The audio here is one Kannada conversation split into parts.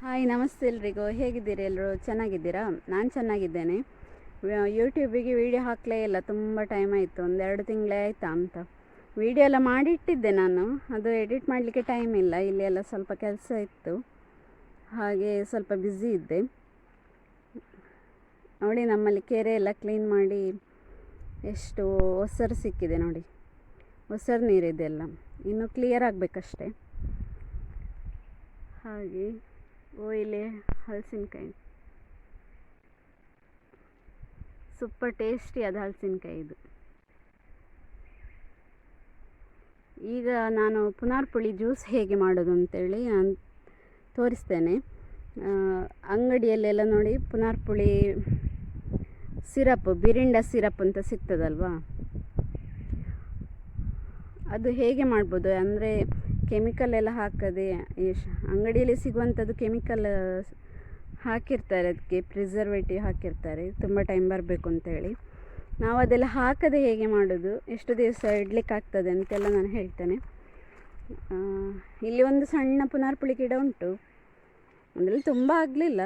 ಹಾಯ್, ನಮಸ್ತೆ ಎಲ್ರಿಗೂ. ಹೇಗಿದ್ದೀರಿ ಎಲ್ಲರೂ? ಚೆನ್ನಾಗಿದ್ದೀರಾ? ನಾನು ಚೆನ್ನಾಗಿದ್ದೇನೆ. ಯೂಟ್ಯೂಬಿಗೆ ವೀಡಿಯೋ ಹಾಕಲೇ ಇಲ್ಲ, ತುಂಬ ಟೈಮ್ ಆಯಿತು, 1-2 ತಿಂಗಳೇ ಆಯಿತಾ ಅಂತ. ವೀಡಿಯೋ ಎಲ್ಲ ಮಾಡಿಟ್ಟಿದ್ದೆ ನಾನು, ಅದು ಎಡಿಟ್ ಮಾಡಲಿಕ್ಕೆ ಟೈಮ್ ಇಲ್ಲ. ಇಲ್ಲಿ ಎಲ್ಲ ಸ್ವಲ್ಪ ಕೆಲಸ ಇತ್ತು, ಹಾಗೆ ಸ್ವಲ್ಪ ಬ್ಯುಸಿ ಇದ್ದೆ. ನೋಡಿ, ನಮ್ಮಲ್ಲಿ ಕೆರೆ ಎಲ್ಲ ಕ್ಲೀನ್ ಮಾಡಿ ಎಷ್ಟು ಒಸರು ಸಿಕ್ಕಿದೆ ನೋಡಿ, ಒಸರು ನೀರಿದೆಲ್ಲ. ಇನ್ನು ಕ್ಲಿಯರ್ ಆಗಬೇಕಷ್ಟೆ. ಹಾಗೆ ಇಲ್ಲಿ ಹಲಸಿನಕಾಯಿ, ಸೂಪರ್ ಟೇಸ್ಟಿ ಆದ ಹಲಸಿನಕಾಯಿ ಇದು. ಈಗ ನಾನು ಪುನಾರ್ಪುಳಿ ಜ್ಯೂಸ್ ಹೇಗೆ ಮಾಡೋದು ಅಂತೇಳಿ ನಾನು ತೋರಿಸ್ತೇನೆ. ಅಂಗಡಿಯಲ್ಲೆಲ್ಲ ನೋಡಿ ಪುನಾರ್ಪುಳಿ ಸಿರಪ್, ಬಿರಿಂಡ ಸಿರಪ್ ಅಂತ ಸಿಗ್ತದಲ್ವಾ, ಅದು ಹೇಗೆ ಮಾಡ್ಬೋದು ಅಂದರೆ ಕೆಮಿಕಲ್ ಎಲ್ಲ ಹಾಕದೆ, ಅಂಗಡಿಯಲ್ಲಿ ಸಿಗುವಂಥದ್ದು ಕೆಮಿಕಲ್ ಹಾಕಿರ್ತಾರೆ, ಅದಕ್ಕೆ ಪ್ರಿಸರ್ವೇಟಿವ್ ಹಾಕಿರ್ತಾರೆ, ತುಂಬ ಟೈಮ್ ಬರಬೇಕು ಅಂತೇಳಿ. ನಾವು ಅದೆಲ್ಲ ಹಾಕದೆ ಹೇಗೆ ಮಾಡೋದು, ಎಷ್ಟು ದಿವಸ ಇಡ್ಲಿಕ್ಕೆ ಆಗ್ತದೆ ಅಂತೆಲ್ಲ ನಾನು ಹೇಳ್ತೇನೆ. ಇಲ್ಲಿ ಒಂದು ಸಣ್ಣ ಪುನಾರ್ಪುಳಿ ಗಿಡ ಉಂಟು, ಅದರಲ್ಲಿ ತುಂಬ ಆಗಲಿಲ್ಲ,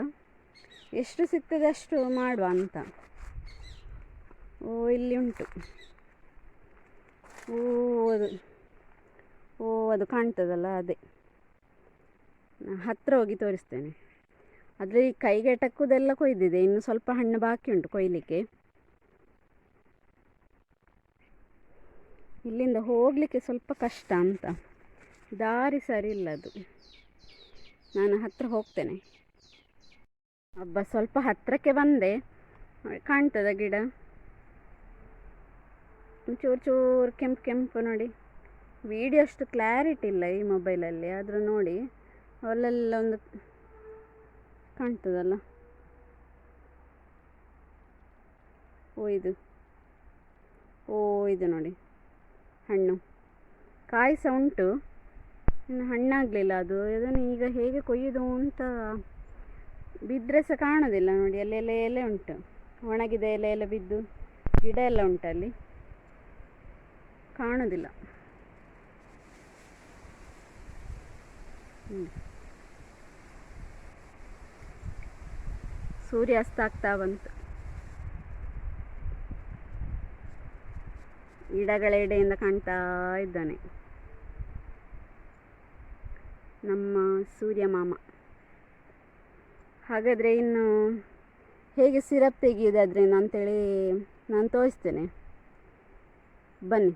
ಎಷ್ಟು ಸಿಗ್ತದೆ ಅಷ್ಟು ಮಾಡುವ ಅಂತ. ಇಲ್ಲಿ ಉಂಟು. ಅದು ಕಾಣ್ತದಲ್ಲ, ಅದೇ ಹತ್ತಿರ ಹೋಗಿ ತೋರಿಸ್ತೇನೆ. ಆದರೆ ಈ ಕೈಗೆ ಟಕ್ಕುದೆಲ್ಲ ಕೊಯ್ದಿದೆ, ಇನ್ನು ಸ್ವಲ್ಪ ಹಣ್ಣು ಬಾಕಿ ಉಂಟು ಕೊಯ್ಲಿಕ್ಕೆ. ಇಲ್ಲಿಂದ ಹೋಗಲಿಕ್ಕೆ ಸ್ವಲ್ಪ ಕಷ್ಟ ಅಂತ, ದಾರಿ ಸರಿ ಇಲ್ಲ ಅದು. ನಾನು ಹತ್ತಿರ ಹೋಗ್ತೇನೆ. ಸ್ವಲ್ಪ ಹತ್ತಿರಕ್ಕೆ ಬಂದೆ, ಕಾಣ್ತದ ಗಿಡ ಚೂರು ಚೂರು ಕೆಂಪು ಕೆಂಪು ನೋಡಿ. ವಿಡಿಯೋ ಅಷ್ಟು ಕ್ಲಾರಿಟಿ ಇಲ್ಲ ಈ ಮೊಬೈಲಲ್ಲಿ, ಆದರೂ ನೋಡಿ ಅಲ್ಲೆಲ್ಲ ಒಂದು ಕಾಣ್ತದಲ್ಲ. ಇದು ನೋಡಿ ಹಣ್ಣು, ಕಾಯಿ ಸಹ ಉಂಟು, ಇನ್ನು ಹಣ್ಣಾಗಲಿಲ್ಲ ಅದು. ಅದನ್ನು ಈಗ ಹೇಗೆ ಕೊಯ್ಯೋದು ಅಂತ, ಬಿದ್ದರೆ ಸಹ ಕಾಣೋದಿಲ್ಲ ನೋಡಿ. ಅಲ್ಲೆಲ್ಲ ಎಲೆ ಉಂಟು, ಒಣಗಿದೆ ಎಲೆ ಎಲ್ಲ ಬಿದ್ದು, ಗಿಡ ಎಲ್ಲ ಉಂಟಲ್ಲಿ, ಕಾಣೋದಿಲ್ಲ. ಸೂರ್ಯ ಅಸ್ತ ಆಗ್ತಾ ಬಂತು. ಗಿಡಗಳ ಎಡೆಯಿಂದ ಕಾಣ್ತಾ ಇದ್ದಾನೆ ನಮ್ಮ ಸೂರ್ಯ ಮಾಮ. ಹಾಗಾದರೆ ಇನ್ನು ಹೇಗೆ ಸಿರಪ್ ತೆಗೆಯೋದು ಅದರಿಂದ ಅಂತೇಳಿ ನಾನು ತೋರಿಸ್ತೇನೆ, ಬನ್ನಿ.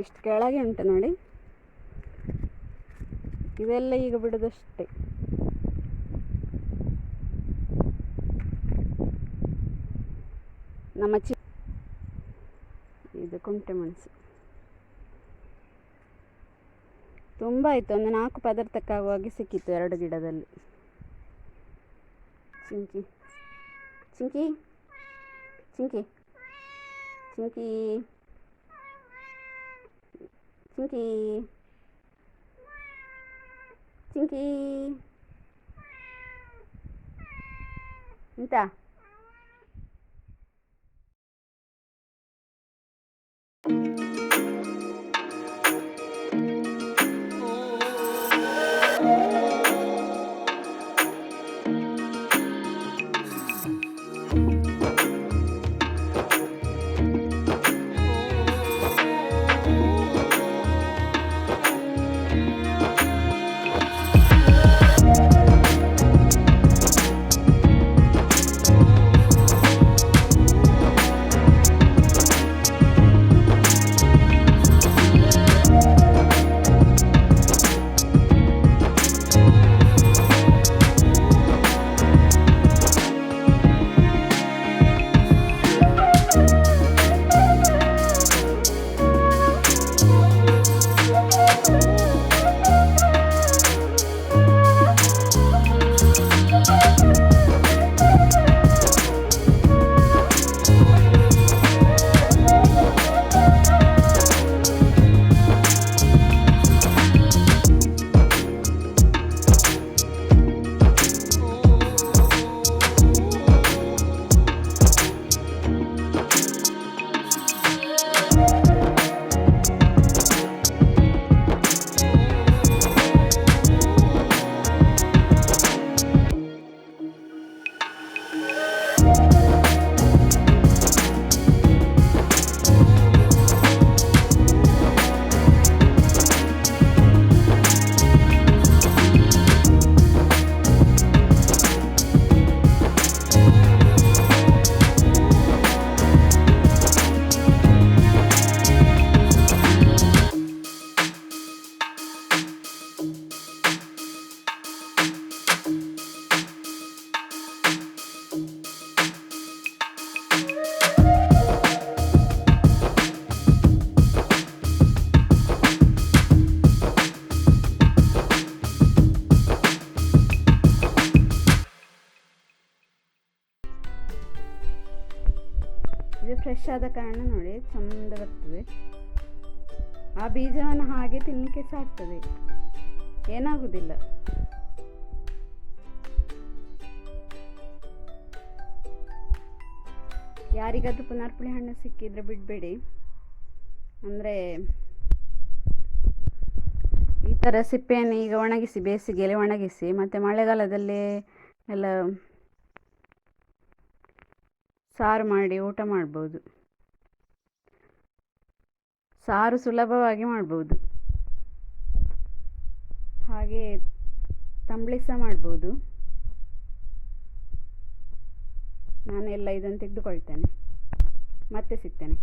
ಇಷ್ಟು ಕೆಳಗೆ ಉಂಟು ನೋಡಿ, ಇದೆಲ್ಲ ಈಗ ಬಿಡೋದಷ್ಟೇ. ನಮ್ಮ ಇದು ಕುಂಟೆ ಮೆಣಸು ತುಂಬ ಆಯಿತು, ಒಂದು 4 ಪದಾರ್ಥಕ್ಕಾಗುವಾಗೆ ಸಿಕ್ಕಿತ್ತು 2 ಗಿಡದಲ್ಲಿ. ಚಿಂಕಿ ಚಿಂಕಿ ಚಿಂಕಿ ಚಿಂಕಿ ಚಿಂಕಿ ಚಿಂಕಿ ಎಂತ ಇದು ಫ್ರೆಶ್ ಆದ ಕಾರಣ ನೋಡಿ ಚಂದ ಬರ್ತದೆ. ಆ ಬೀಜವನ್ನು ಹಾಗೆ ತಿನ್ನಲಿಕ್ಕೆ ಸಹ ಆಗ್ತದೆ, ಏನಾಗುವುದಿಲ್ಲ. ಯಾರಿಗಾದ್ರೂ ಪುನರ್ಪುಳಿ ಹಣ್ಣು ಸಿಕ್ಕಿದ್ರೆ ಬಿಡಬೇಡಿ. ಅಂದರೆ ಈ ಥರ ಸಿಪ್ಪೆಯನ್ನು ಈಗ ಒಣಗಿಸಿ, ಬೇಸಿಗೆಯಲ್ಲಿ ಒಣಗಿಸಿ, ಮತ್ತು ಮಳೆಗಾಲದಲ್ಲಿ ಎಲ್ಲ ಸಾರು ಮಾಡಿ ಊಟ ಮಾಡ್ಬೋದು. ಸಾರು ಸುಲಭವಾಗಿ ಮಾಡ್ಬೋದು, ಹಾಗೆ ತಂಬಳಿ ಸಹ ಮಾಡ್ಬೋದು. ನಾನೆಲ್ಲ ಇದನ್ನು ತೆಗೆದುಕೊಳ್ತೇನೆ, ಮತ್ತೆ ಸಿಗ್ತೇನೆ.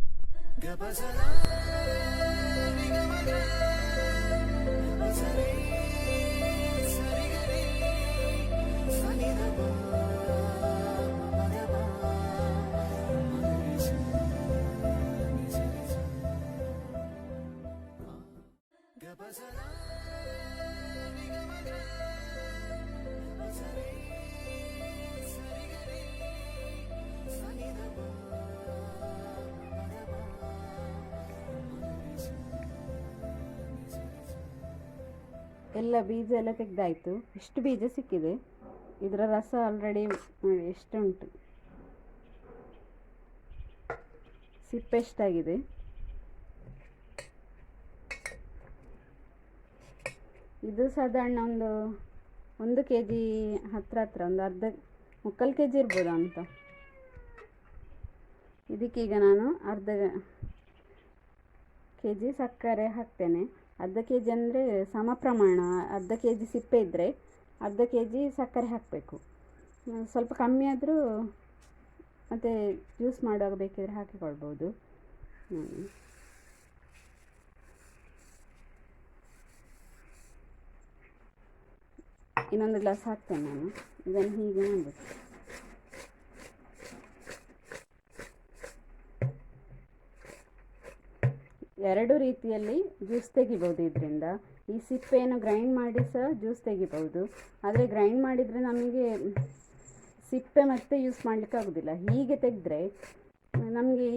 ಎಲ್ಲ ಬೀಜ ಎಲ್ಲ ತೆಗೆದಾಯಿತು. ಇಷ್ಟು ಬೀಜ ಸಿಕ್ಕಿದೆ. ಇದರ ರಸ ಆಲ್ರೆಡಿ ನೋಡಿ ಎಷ್ಟು ಉಂಟು, ಸಿಪ್ಪೆ ಎಷ್ಟಾಗಿದೆ. ಇದು ಸಾಧಾರಣ ಒಂದು ಕೆ ಜಿ ಹತ್ರ ಒಂದು ಮುಕ್ಕಾಲು ಕೆ ಜಿ ಇರ್ಬೋದಾ ಅಂತ. ಇದಕ್ಕೀಗ ನಾನು ಅರ್ಧ ಕೆ ಜಿ ಸಕ್ಕರೆ ಹಾಕ್ತೇನೆ. ಅರ್ಧ ಕೆ ಜಿ ಅಂದರೆ ಸಮ ಪ್ರಮಾಣ. ಅರ್ಧ ಕೆ ಜಿ ಸಿಪ್ಪೆ ಇದ್ದರೆ ಅರ್ಧ ಕೆ ಜಿ ಸಕ್ಕರೆ ಹಾಕಬೇಕು. ಸ್ವಲ್ಪ ಕಮ್ಮಿ ಆದರೂ ಮತ್ತು ಜ್ಯೂಸ್ ಮಾಡುವಾಗ ಬೇಕಿದ್ರೆ ಹಾಕಿಕೊಳ್ಬೋದು. ಇನ್ನೊಂದು ಗ್ಲಾಸ್ ಹಾಕ್ತೇನೆ ನಾನು. ಇದನ್ನು ಹೀಗೆ ಮಾಡಬೇಕು. ಎರಡು ರೀತಿಯಲ್ಲಿ ಜ್ಯೂಸ್ ತೆಗಿಬೋದು ಇದರಿಂದ. ಈ ಸಿಪ್ಪೆಯನ್ನು ಗ್ರೈಂಡ್ ಮಾಡಿ ಸಹ ಜ್ಯೂಸ್ ತೆಗಿಬೋದು. ಆದರೆ ಗ್ರೈಂಡ್ ಮಾಡಿದರೆ ನಮಗೆ ಸಿಪ್ಪೆ ಮತ್ತೆ ಯೂಸ್ ಮಾಡಲಿಕ್ಕೆ ಆಗೋದಿಲ್ಲ. ಹೀಗೆ ತೆಗೆದ್ರೆ ನಮಗೆ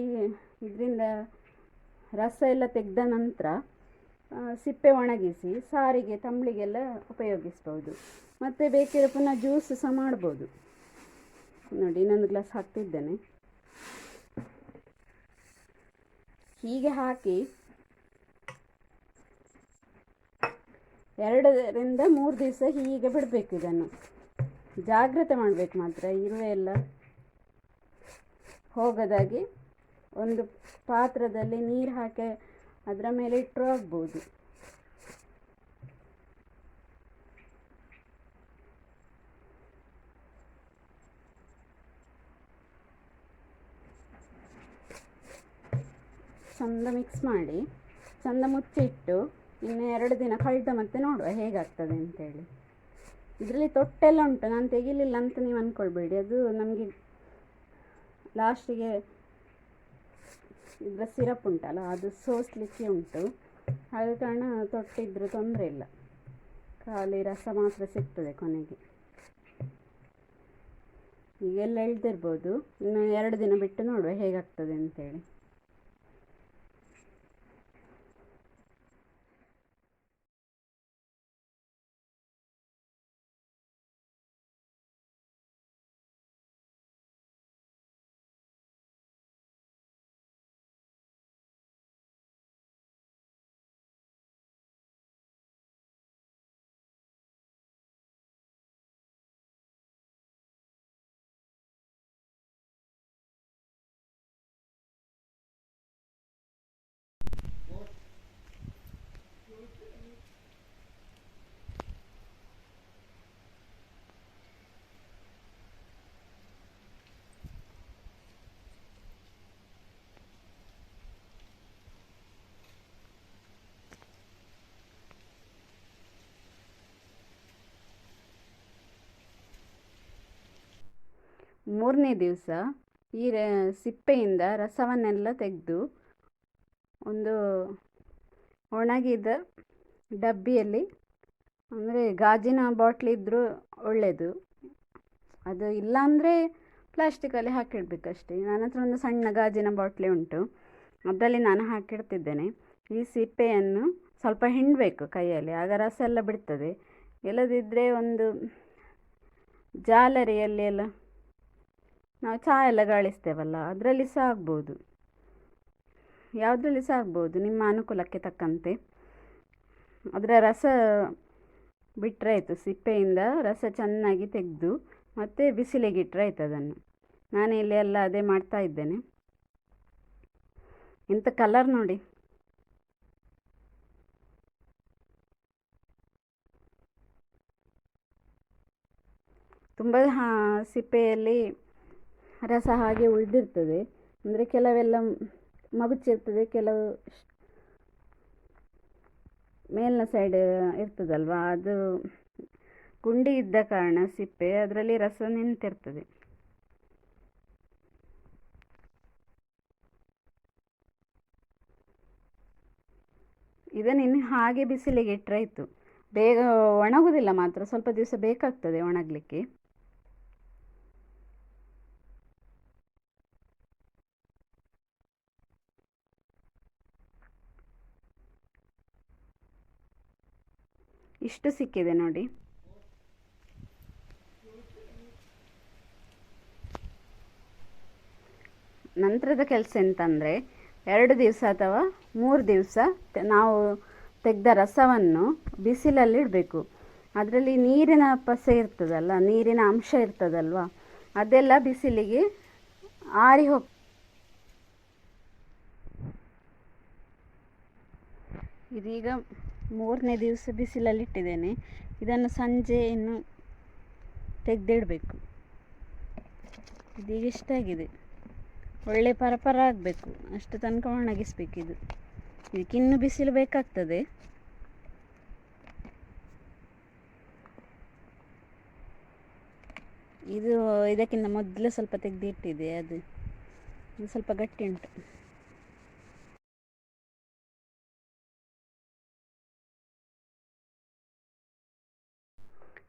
ಇದರಿಂದ ರಸ ಎಲ್ಲ ತೆಗೆದ ನಂತರ ಸಿಪ್ಪೆ ಒಣಗಿಸಿ ಸಾರಿಗೆ ತಂಬಳಿಗೆಲ್ಲ ಉಪಯೋಗಿಸ್ಬೋದು. ಮತ್ತು ಬೇಕಿದ್ರೆ ಪುನಃ ಜ್ಯೂಸ್ ಸಹ ಮಾಡ್ಬೋದು. ನೋಡಿ ಇನ್ನೊಂದು ಗ್ಲಾಸ್ ಹಾಕ್ತಿದ್ದೇನೆ. ಹೀಗೆ ಹಾಕಿ 2 3 ದಿವಸ ಹೀಗೆ ಬಿಡಬೇಕು. ಇದನ್ನು ಜಾಗ್ರತೆ ಮಾಡಬೇಕು ಮಾತ್ರ, ಇರುವೆ ಎಲ್ಲ ಹೋಗದಾಗಿ. ಒಂದು ಪಾತ್ರದಲ್ಲಿ ನೀರು ಹಾಕಿ ಅದರ ಮೇಲೆ ಇಟ್ಟರೂ ಆಗ್ಬೋದು. ಚಂದ ಮಿಕ್ಸ್ ಮಾಡಿ ಚಂದ ಮುಚ್ಚಿಟ್ಟು ಇನ್ನು 2 ದಿನ ಕಳೆದ ಮತ್ತೆ ನೋಡುವ ಹೇಗಾಗ್ತದೆ ಅಂತೇಳಿ. ಇದರಲ್ಲಿ ತೊಟ್ಟೆಲ್ಲ ಉಂಟು, ನಾನು ತೆಗಿಲಿಲ್ಲ ಅಂತ ನೀವು ಅಂದ್ಕೊಳ್ಬೇಡಿ. ಅದು ನಮಗೆ ಲಾಸ್ಟಿಗೆ ಇದರ ಸಿರಪ್ ಉಂಟಲ್ಲ ಅದು ಸೋಸಲಿಕ್ಕೆ ಉಂಟು. ಆದ ಕಾರಣ ತೊಟ್ಟಿದ್ರೂ ತೊಂದರೆ ಇಲ್ಲ, ಖಾಲಿ ರಸ ಮಾತ್ರ ಸಿಗ್ತದೆ ಕೊನೆಗೆ. ಈಗೆಲ್ಲ ಎಳ್ದಿರ್ಬೋದು. ಇನ್ನು 2 ದಿನ ಬಿಟ್ಟು ನೋಡುವ ಹೇಗಾಗ್ತದೆ ಅಂತೇಳಿ. ಮೂರನೇ ದಿವಸ ಈ ಸಿಪ್ಪೆಯಿಂದ ರಸವನ್ನೆಲ್ಲ ತೆಗೆದು ಒಂದು ಒಣಗಿದ ಡಬ್ಬಿಯಲ್ಲಿ, ಅಂದರೆ ಗಾಜಿನ ಬಾಟ್ಲಿ ಇದ್ದರೂ ಒಳ್ಳೆಯದು. ಅದು ಇಲ್ಲಾಂದರೆ ಪ್ಲಾಸ್ಟಿಕಲ್ಲಿ ಹಾಕಿಡಬೇಕಷ್ಟೇ. ನನ್ನ ಹತ್ರ ಒಂದು ಸಣ್ಣ ಗಾಜಿನ ಬಾಟ್ಲಿ ಉಂಟು, ಅದರಲ್ಲಿ ನಾನು ಹಾಕಿಡ್ತಿದ್ದೇನೆ. ಈ ಸಿಪ್ಪೆಯನ್ನು ಸ್ವಲ್ಪ ಹಿಂಡಬೇಕು ಕೈಯಲ್ಲಿ, ಆಗ ರಸ ಎಲ್ಲ ಬಿಡ್ತದೆ. ಇಲ್ಲದಿದ್ದರೆ ಒಂದು ಜಾಲರಿಯಲ್ಲಿ ಎಲ್ಲ ನಾವು ಚಹಾ ಎಲ್ಲ ಗಾಳಿಸ್ತೇವಲ್ಲ, ಅದರಲ್ಲಿ ಸಹ ಆಗ್ಬೋದು, ಯಾವುದರಲ್ಲಿ ಸಹ ಆಗ್ಬೋದು, ನಿಮ್ಮ ಅನುಕೂಲಕ್ಕೆ ತಕ್ಕಂತೆ. ಅದರ ರಸ ಬಿಟ್ಟರೆ ಆಯಿತು, ಸಿಪ್ಪೆಯಿಂದ ರಸ ಚೆನ್ನಾಗಿ ತೆಗೆದು ಮತ್ತು ಬಿಸಿಲಿಗೆ ಇಟ್ಟರೆ ಆಯ್ತು ಅದನ್ನು. ನಾನು ಇಲ್ಲಿ ಎಲ್ಲ ಅದೇ ಮಾಡ್ತಾ ಇದ್ದೇನೆ. ಇಂಥ ಕಲರ್ ನೋಡಿ, ತುಂಬ ಸಿಪ್ಪೆಯಲ್ಲಿ ರಸ ಹಾಗೆ ಉಳಿದಿರ್ತದೆ. ಅಂದರೆ ಕೆಲವೆಲ್ಲ ಮಗುಚಿರ್ತದೆ, ಕೆಲವು ಮೇಲಿನ ಸೈಡ್ ಇರ್ತದಲ್ವ, ಅದು ಗುಂಡಿ ಇದ್ದ ಕಾರಣ ಸಿಪ್ಪೆ ಅದರಲ್ಲಿ ರಸ ನಿಂತಿರ್ತದೆ. ಇದನ್ನು ಇನ್ನು ಹಾಗೆ ಬಿಸಿಲಿಗೆ ಇಟ್ಟರೆ ಆಯಿತು. ಬೇಗ ಒಣಗುವುದಿಲ್ಲ, ಮಾತ್ರ ಸ್ವಲ್ಪ ದಿವಸ ಬೇಕಾಗ್ತದೆ ಒಣಗಲಿಕ್ಕೆ. ಇಷ್ಟು ಸಿಕ್ಕಿದೆ ನೋಡಿ. ನಂತರದ ಕೆಲಸ ಎಂತಂದರೆ, 2 ದಿವಸ ಅಥವಾ 3 ದಿವಸ ನಾವು ತೆಗೆದ ರಸವನ್ನು ಬಿಸಿಲಲ್ಲಿ ಇಡಬೇಕು. ಅದರಲ್ಲಿ ನೀರಿನ ಪಸೆ ಇರ್ತದಲ್ಲ, ನೀರಿನ ಅಂಶ ಇರ್ತದಲ್ವ, ಅದೆಲ್ಲ ಬಿಸಿಲಿಗೆ ಆರಿ ಹೋಗಿ. ಇದೀಗ 3ನೇ ದಿವಸ ಬಿಸಿಲಲ್ಲಿ ಇಟ್ಟಿದ್ದೇನೆ. ಇದನ್ನು ಸಂಜೆ ಇನ್ನು ತೆಗೆದಿಡಬೇಕು. ಇದೀಗ ಇಷ್ಟಾಗಿದೆ, ಒಳ್ಳೆ ಪರಪರ ಆಗಬೇಕು, ಅಷ್ಟು ತನಕ ಒಣಗಿಸ್ಬೇಕು. ಇದಕ್ಕಿನ್ನೂ ಬಿಸಿಲು ಬೇಕಾಗ್ತದೆ. ಇದಕ್ಕಿಂತ ಮೊದಲು ಸ್ವಲ್ಪ ತೆಗೆದಿಟ್ಟಿದೆ, ಅದು ಸ್ವಲ್ಪ ಗಟ್ಟಿ ಉಂಟು.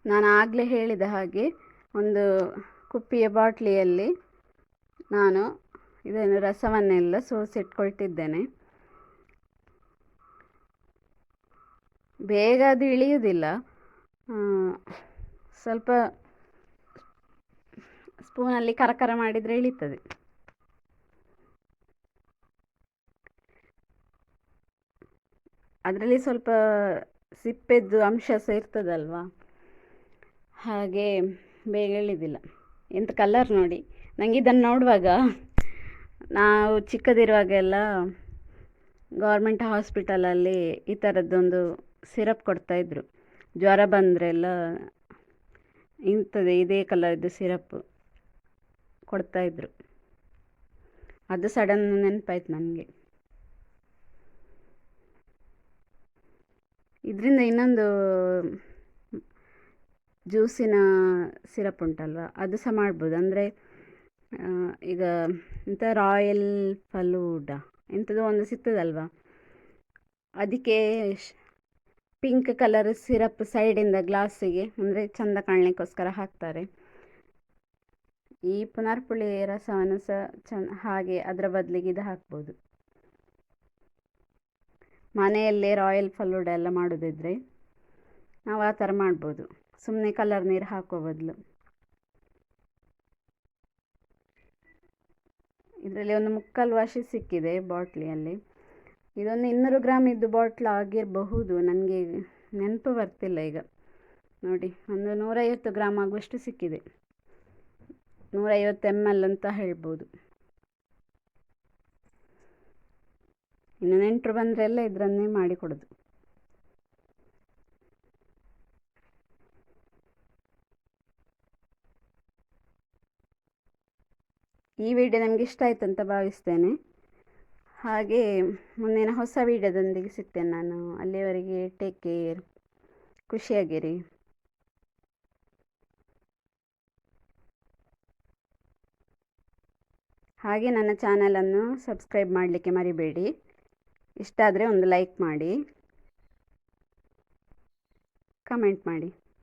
ನಾನು ಆಗಲೇ ಹೇಳಿದ ಹಾಗೆ ಒಂದು ಕುಪ್ಪಿಯ ಬಾಟ್ಲಿಯಲ್ಲಿ ನಾನು ಇದನ್ನು ರಸವನ್ನೆಲ್ಲ ಸೋಸಿಟ್ಕೊಳ್ತಿದ್ದೇನೆ. ಬೇಗ ಅದು ಇಳಿಯುವುದಿಲ್ಲ, ಸ್ವಲ್ಪ ಸ್ಪೂನಲ್ಲಿ ಕರಕರ ಮಾಡಿದರೆ ಇಳಿತದೆ. ಅದರಲ್ಲಿ ಸ್ವಲ್ಪ ಸಿಪ್ಪೆದ್ದು ಅಂಶ ಸಹ ಇರ್ತದಲ್ವ, ಹಾಗೆ ಬೇಗ ಇಳಿದಿಲ್ಲ. ಎಂಥ ಕಲರ್ ನೋಡಿ. ನನಗೆ ಇದನ್ನು ನೋಡುವಾಗ ನಾವು ಚಿಕ್ಕದಿರುವಾಗೆಲ್ಲ ಗೌರ್ಮೆಂಟ್ ಹಾಸ್ಪಿಟಲಲ್ಲಿ ಈ ಥರದ್ದೊಂದು ಸಿರಪ್ ಕೊಡ್ತಾಯಿದ್ರು. ಜ್ವರ ಬಂದರೆಲ್ಲ ಇದೇ ಕಲರ್ದು ಸಿರಪ್ ಕೊಡ್ತಾಯಿದ್ರು. ಅದು ಸಡನ್ ನೆನಪಾಯ್ತು ನನಗೆ. ಇದರಿಂದ ಇನ್ನೊಂದು ಜ್ಯೂಸಿನ ಸಿರಪ್ ಉಂಟಲ್ವ, ಅದು ಸಹ ಮಾಡ್ಬೋದು. ಅಂದರೆ ಈಗ ಇಂಥ ರಾಯಲ್ ಫಲೂಡಾ ಎಂಥದೋ ಒಂದು ಸಿಗ್ತದಲ್ವ, ಅದಕ್ಕೆ ಪಿಂಕ್ ಕಲರ್ ಸಿರಪ್ ಸೈಡಿಂದ ಗ್ಲಾಸಿಗೆ ಅಂದರೆ ಚೆಂದ ಕಾಣಲಿಕ್ಕೋಸ್ಕರ ಹಾಕ್ತಾರೆ. ಈ ಪುನರ್ಪುಳಿ ರಸವನ್ನು ಸಹ ಹಾಗೆ ಅದರ ಬದಲಿಗೆ ಇದು ಹಾಕ್ಬೋದು. ಮನೆಯಲ್ಲೇ ರಾಯಲ್ ಫಲೂಡಾ ಎಲ್ಲ ಮಾಡೋದಿದ್ರೆ ನಾವು ಆ ಥರ ಮಾಡ್ಬೋದು, ಸುಮ್ಮನೆ ಕಲರ್ ನೀರು ಹಾಕೋ ಬದಲು. ಇದರಲ್ಲಿ ಒಂದು 3/4 ವಾಶಿ ಸಿಕ್ಕಿದೆ ಬಾಟ್ಲಿಯಲ್ಲಿ. ಇದೊಂದು 200 ಗ್ರಾಮ್ ಇದ್ದು ಬಾಟ್ಲ್ ಆಗಿರಬಹುದು, ನನಗೆ ನೆನಪು ಬರ್ತಿಲ್ಲ ಈಗ. ನೋಡಿ, ಒಂದು 150 ಗ್ರಾಮ್ ಆಗುವಷ್ಟು ಸಿಕ್ಕಿದೆ. 150 ml ಅಂತ ಹೇಳ್ಬೋದು. ಇನ್ನು ನೆಂಟರು ಬಂದರೆಲ್ಲ ಇದರನ್ನೇ ಮಾಡಿಕೊಡೋದು. ಈ ವಿಡಿಯೋ ನಿಮಗೆ ಇಷ್ಟ ಆಯಿತು ಅಂತ ಭಾವಿಸ್ತೇನೆ. ಹಾಗೆ ಮುಂದಿನ ಹೊಸ ವಿಡಿಯೋದೊಂದಿಗೆ ಸಿಗ್ತೇನೆ ನಾನು. ಅಲ್ಲಿಯವರೆಗೆ ಟೇಕ್ ಕೇರ್, ಖುಷಿಯಾಗಿರಿ. ಹಾಗೆ ನನ್ನ ಚಾನಲನ್ನು ಸಬ್ಸ್ಕ್ರೈಬ್ ಮಾಡಲಿಕ್ಕೆ ಮರಿಬೇಡಿ. ಇಷ್ಟ ಆದರೆ ಒಂದು ಲೈಕ್ ಮಾಡಿ, ಕಮೆಂಟ್ ಮಾಡಿ.